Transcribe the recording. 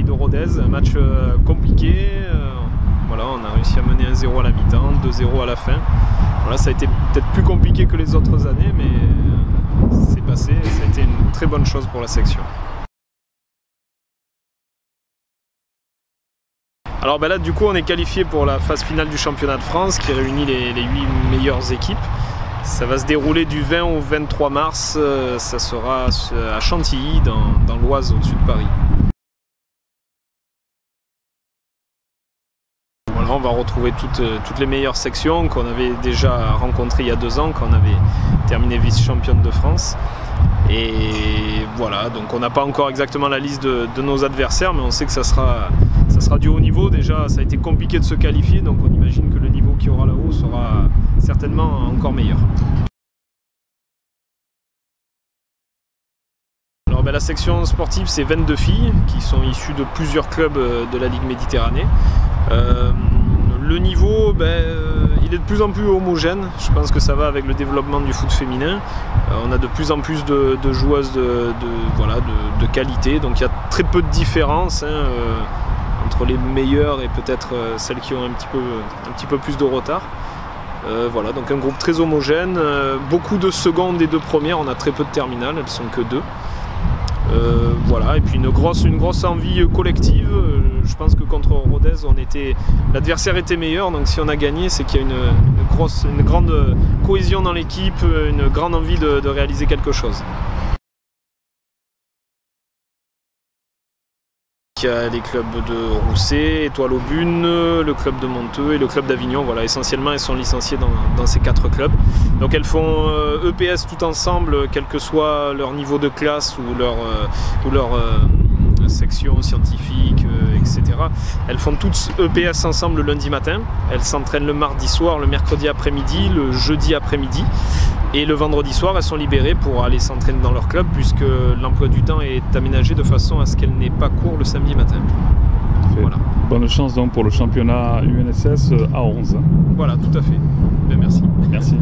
de Rodez, un match compliqué. Voilà, on a réussi à mener 1-0 à la mi-temps, 2-0 à la fin. Voilà, ça a été peut-être plus compliqué que les autres années, mais c'est passé, ça a été une très bonne chose pour la section. Alors ben là, du coup, on est qualifié pour la phase finale du championnat de France qui réunit les 8 meilleures équipes. Ça va se dérouler du 20 au 23 mars, ça sera à Chantilly, dans l'Oise, au-dessus de Paris. Voilà, on va retrouver toutes les meilleures sections qu'on avait déjà rencontrées il y a 2 ans, quand on avait terminé vice-championne de France. Et voilà, donc on n'a pas encore exactement la liste de nos adversaires, mais on sait que ça sera du haut niveau. Déjà, ça a été compliqué de se qualifier, donc on imagine que le niveau qu'il y aura là-haut sera certainement encore meilleur. Alors ben, la section sportive, c'est 22 filles qui sont issues de plusieurs clubs de la Ligue Méditerranée. Le niveau, il est de plus en plus homogène. Je pense que ça va avec le développement du foot féminin. On a de plus en plus de joueuses de qualité, donc il y a très peu de différence entre les meilleures et peut-être celles qui ont un petit peu plus de retard. Voilà, donc un groupe très homogène, beaucoup de secondes et de premières, on a très peu de terminales, elles sont que 2. Voilà, et puis une grosse envie collective. Je pense que contre Rodez, l'adversaire était meilleur, donc si on a gagné, c'est qu'il y a une grande cohésion dans l'équipe, une grande envie de réaliser quelque chose. Il y a les clubs de Rousset, Étoile Aubune, le club de Monteux et le club d'Avignon. Voilà, essentiellement, elles sont licenciées dans ces 4 clubs. Donc elles font EPS tout ensemble, quel que soit leur niveau de classe ou leur section scientifique, etc. Elles font toutes EPS ensemble le lundi matin. Elles s'entraînent le mardi soir, le mercredi après-midi, le jeudi après-midi. Et le vendredi soir, elles sont libérées pour aller s'entraîner dans leur club, puisque l'emploi du temps est aménagé de façon à ce qu'elle n'ait pas cours le samedi matin. Voilà. Bonne chance donc pour le championnat UNSS à 11. Voilà, tout à fait. Bien, merci. Merci.